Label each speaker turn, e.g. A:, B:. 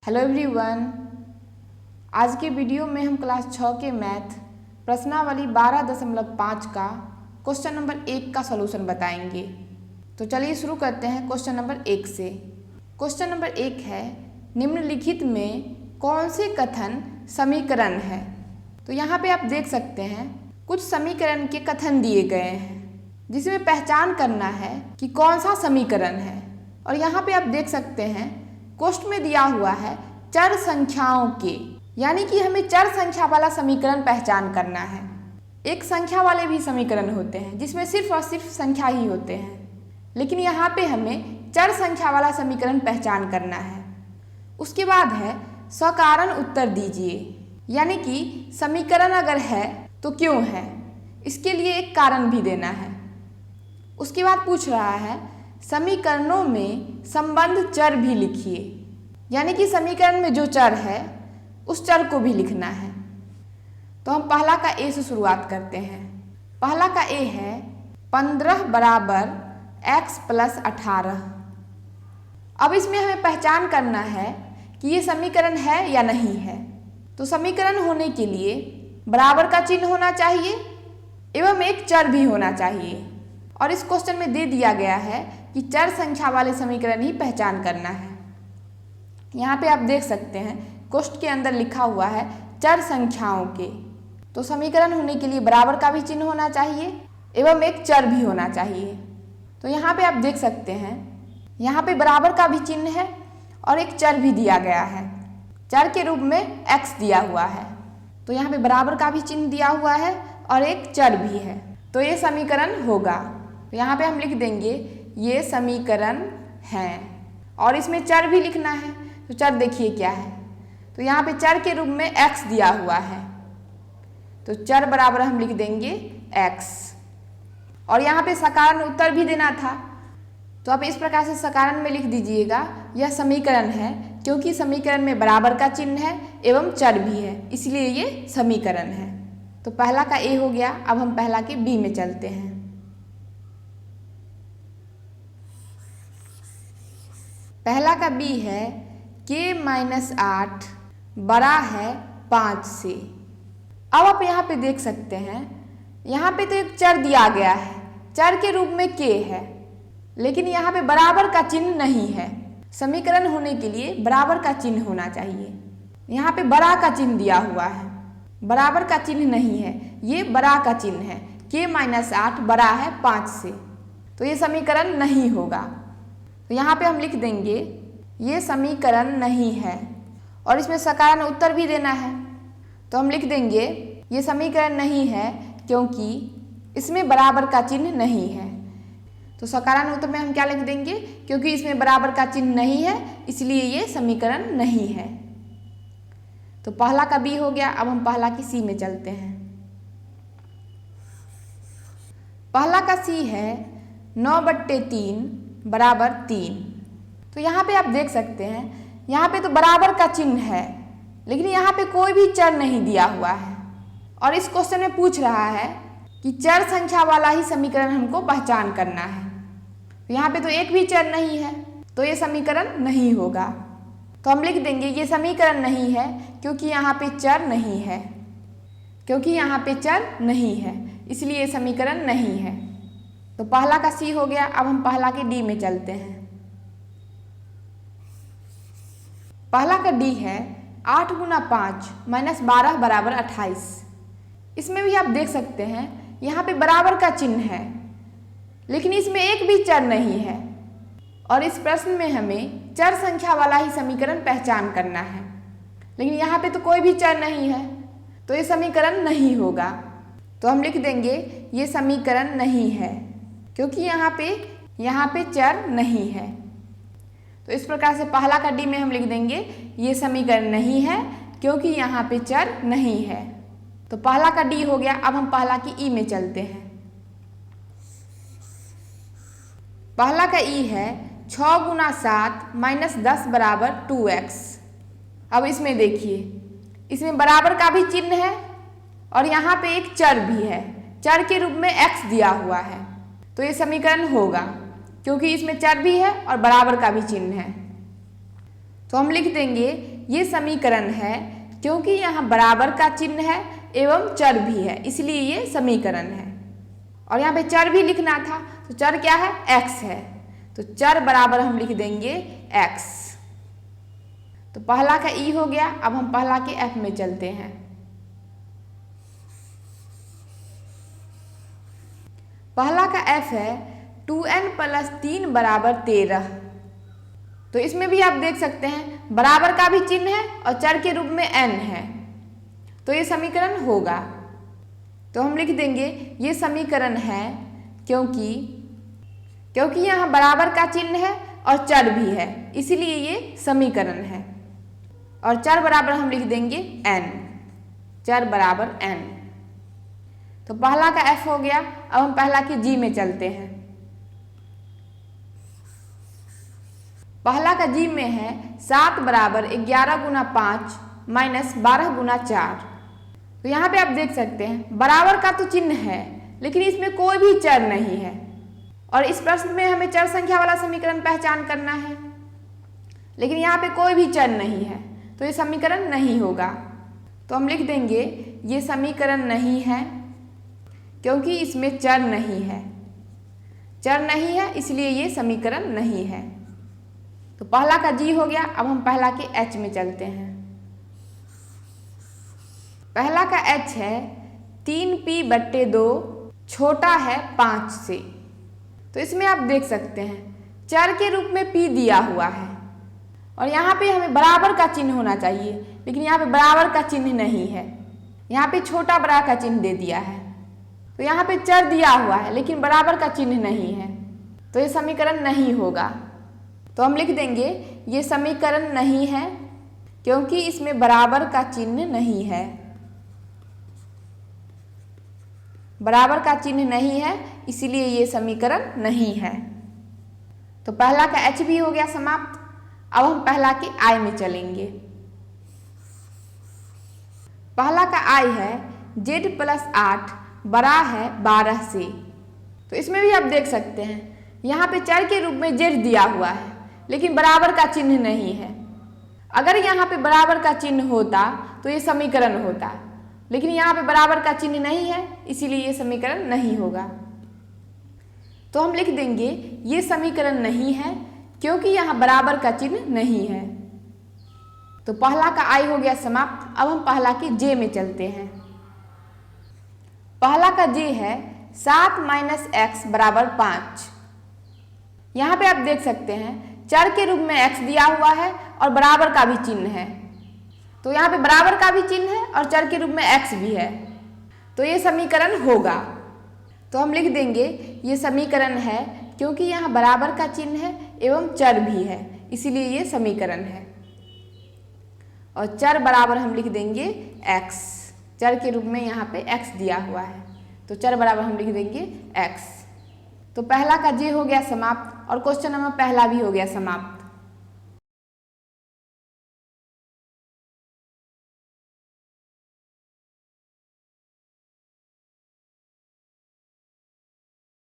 A: Hello everyone, आज के video में हम क्लास 6 के मैथ प्रश्नावली 12.5 का क्वेश्चन नंबर 1 का सॉल्यूशन बताएंगे। तो चलिए शुरू करते हैं क्वेश्चन नंबर 1 से। क्वेश्चन नंबर 1 है, निम्नलिखित में कौन से कथन समीकरण है। तो यहाँ पे आप देख सकते हैं कुछ समीकरण के कथन दिए गए हैं, जिसमें पहचान करना है कि कौन सा समीकरण है। और यहाँ पे आप देख सकते हैं क्वेश्चन में दिया हुआ है चर संख्याओं के, यानी कि हमें चर संख्या वाला समीकरण पहचान करना है। एक संख्या वाले भी समीकरण होते हैं जिसमें सिर्फ और सिर्फ संख्या ही होते हैं, लेकिन यहाँ पे हमें चर संख्या वाला समीकरण पहचान करना है। उसके बाद है सकारण उत्तर दीजिए, यानी कि समीकरण अगर है तो क्यों है, इसके लिए एक कारण भी देना है। उसके बाद पूछ रहा है समीकरणों में संबंध चर भी लिखिए, यानी कि समीकरण में जो चर है उस चर को भी लिखना है। तो हम पहला का ए से शुरुआत करते हैं। पहला का ए है 15 बराबर x प्लस 18। अब इसमें हमें पहचान करना है कि ये समीकरण है या नहीं है। तो समीकरण होने के लिए बराबर का चिन्ह होना चाहिए एवं एक चर भी होना चाहिए। और इस क्वेश्चन में दे दिया गया है कि चर संख्या वाले समीकरण ही पहचान करना है। यहाँ पे आप देख सकते हैं क्वेश्चन के अंदर लिखा हुआ है चर संख्याओं के। तो समीकरण होने के लिए बराबर का भी चिन्ह होना चाहिए एवं एक चर भी होना चाहिए। तो यहाँ पे आप देख सकते हैं यहाँ पे बराबर का भी चिन्ह है और एक चर भी दिया गया है। चर के रूप में x दिया हुआ है, तो यहाँ पे बराबर का भी चिन्ह दिया हुआ है और एक चर भी है। तो ये समीकरण होगा। तो यहाँ पे हम लिख देंगे ये समीकरण है और इसमें चर भी लिखना है। तो चर देखिए क्या है, तो यहाँ पे चर के रूप में x दिया हुआ है, तो चर बराबर हम लिख देंगे x। और यहाँ पे सकारण उत्तर भी देना था, तो आप इस प्रकार से सकारण में लिख दीजिएगा यह समीकरण है, क्योंकि समीकरण में बराबर का चिन्ह है एवं चर भी है, इसलिए ये समीकरण है। तो पहला का ए हो गया। अब हम पहला के बी में चलते हैं। पहला का बी है k-8 बड़ा है 5 से। अब आप यहाँ पे देख सकते हैं यहाँ पे तो एक चर दिया गया है, चर के रूप में k है, लेकिन यहाँ पे बराबर का चिन्ह नहीं है। समीकरण होने के लिए बराबर का चिन्ह होना चाहिए। यहाँ पे बड़ा का चिन्ह दिया हुआ है, बराबर का चिन्ह नहीं है, ये बड़ा का चिन्ह है। k-8 बड़ा है 5 से, तो ये समीकरण नहीं होगा। तो यहाँ पे हम लिख देंगे ये समीकरण नहीं है और इसमें सकारण उत्तर भी देना है। तो हम लिख देंगे ये समीकरण नहीं है क्योंकि इसमें बराबर का चिन्ह नहीं है। तो सकारण उत्तर में हम क्या लिख देंगे, क्योंकि इसमें बराबर का चिन्ह नहीं है इसलिए ये समीकरण नहीं है। तो पहला का बी हो गया। अब हम पहला की सी में चलते हैं। पहला का सी है 9/3 बराबर 3। तो यहाँ पे आप देख सकते हैं यहाँ पे तो बराबर का चिन्ह है, लेकिन यहाँ पे कोई भी चर नहीं दिया हुआ है। और इस क्वेश्चन में पूछ रहा है कि चर संख्या वाला ही समीकरण हमको पहचान करना है। तो यहाँ पे तो एक भी चर नहीं है, तो ये समीकरण नहीं होगा। तो हम लिख देंगे ये समीकरण नहीं है क्योंकि यहाँ पे चर नहीं है, क्योंकि यहाँ पे चर नहीं है इसलिए ये समीकरण नहीं है। तो पहला का सी हो गया। अब हम पहला के डी में चलते हैं। पहला का डी है 8 × 5 - 12 बराबर 28। इसमें भी आप देख सकते हैं यहाँ पे बराबर का चिन्ह है, लेकिन इसमें एक भी चर नहीं है। और इस प्रश्न में हमें चर संख्या वाला ही समीकरण पहचान करना है, लेकिन यहाँ पे तो कोई भी चर नहीं है, तो ये समीकरण नहीं होगा। तो हम लिख देंगे ये समीकरण नहीं है क्योंकि यहाँ पे चर नहीं है। तो इस प्रकार से पहला का डी में हम लिख देंगे ये समीकरण नहीं है क्योंकि यहाँ पे चर नहीं है। तो पहला का डी हो गया। अब हम पहला की ई में चलते हैं। पहला का ई है 6 × 7 - 10 बराबर 2x। अब इसमें देखिए इसमें बराबर का भी चिन्ह है और यहाँ पे एक चर भी है, चर के रूप में x दिया हुआ है। तो ये समीकरण होगा क्योंकि इसमें चर भी है और बराबर का भी चिन्ह है। तो हम लिख देंगे ये समीकरण है क्योंकि यहाँ बराबर का चिन्ह है एवं चर भी है, इसलिए ये समीकरण है। और यहाँ पे चर भी लिखना था, तो चर क्या है? x है, तो चर बराबर हम लिख देंगे x। तो पहला का ई हो गया। अब हम पहला के f में चलते हैं। पहला का f है 2n + 3 = 13। तो इसमें भी आप देख सकते हैं बराबर का भी चिन्ह है और चर के रूप में n है, तो ये समीकरण होगा। तो हम लिख देंगे ये समीकरण है क्योंकि यहाँ बराबर का चिन्ह है और चर भी है, इसलिए ये समीकरण है। और चर बराबर हम लिख देंगे n, चर बराबर n। तो पहला का f हो गया। अब हम पहला के g में चलते हैं। पहला का g में है 7 = 11 × 5 - 12 × 4। तो यहाँ पे आप देख सकते हैं बराबर का तो चिन्ह है लेकिन इसमें कोई भी चर नहीं है, और इस प्रश्न में हमें चर संख्या वाला समीकरण पहचान करना है, लेकिन यहाँ पे कोई भी चर नहीं है, तो ये समीकरण नहीं होगा। तो हम लिख देंगे ये समीकरण नहीं है क्योंकि इसमें चर नहीं है, चर नहीं है इसलिए ये समीकरण नहीं है। तो पहला का g हो गया। अब हम पहला के h में चलते हैं। पहला का h है 3p/2 छोटा है 5 से। तो इसमें आप देख सकते हैं चर के रूप में p दिया हुआ है और यहाँ पे हमें बराबर का चिन्ह होना चाहिए, लेकिन यहाँ पे बराबर का चिन्ह नहीं है, यहाँ पे छोटा बड़ा का चिन्ह दे दिया है। तो यहाँ पे चर दिया हुआ है लेकिन बराबर का चिन्ह नहीं है, तो ये समीकरण नहीं होगा। तो हम लिख देंगे ये समीकरण नहीं है क्योंकि इसमें बराबर का चिन्ह नहीं है, बराबर का चिन्ह नहीं है इसलिए ये समीकरण नहीं है। तो पहला का h भी हो गया समाप्त। अब हम पहला के i में चलेंगे। पहला का i है z + 8 बड़ा है 12 से। तो इसमें भी आप देख सकते हैं यहाँ पे चर के रूप में z दिया हुआ है लेकिन बराबर का चिन्ह नहीं है। अगर यहाँ पे बराबर का चिन्ह होता तो ये समीकरण होता, लेकिन यहाँ पे बराबर का चिन्ह नहीं है इसीलिए ये समीकरण नहीं होगा। तो हम लिख देंगे ये समीकरण नहीं है क्योंकि यहाँ बराबर का चिन्ह नहीं है। तो पहला का i हो गया समाप्त। अब हम पहला के j में चलते हैं। पहला का j है 7 - x = 5। यहाँ पे आप देख सकते हैं चर के रूप में x दिया हुआ है और बराबर का भी चिन्ह है, तो यहाँ पे बराबर का भी चिन्ह है और चर के रूप में x भी है, तो ये समीकरण होगा। तो हम लिख देंगे ये समीकरण है क्योंकि यहाँ बराबर का चिन्ह है एवं चर भी है, इसीलिए ये समीकरण है। और चर बराबर हम लिख देंगे x, चर के रूप में यहाँ पे x दिया हुआ है, तो चर बराबर हम लिख देंगे x। तो पहला का j हो गया समाप्त और क्वेश्चन नंबर पहला भी हो गया समाप्त।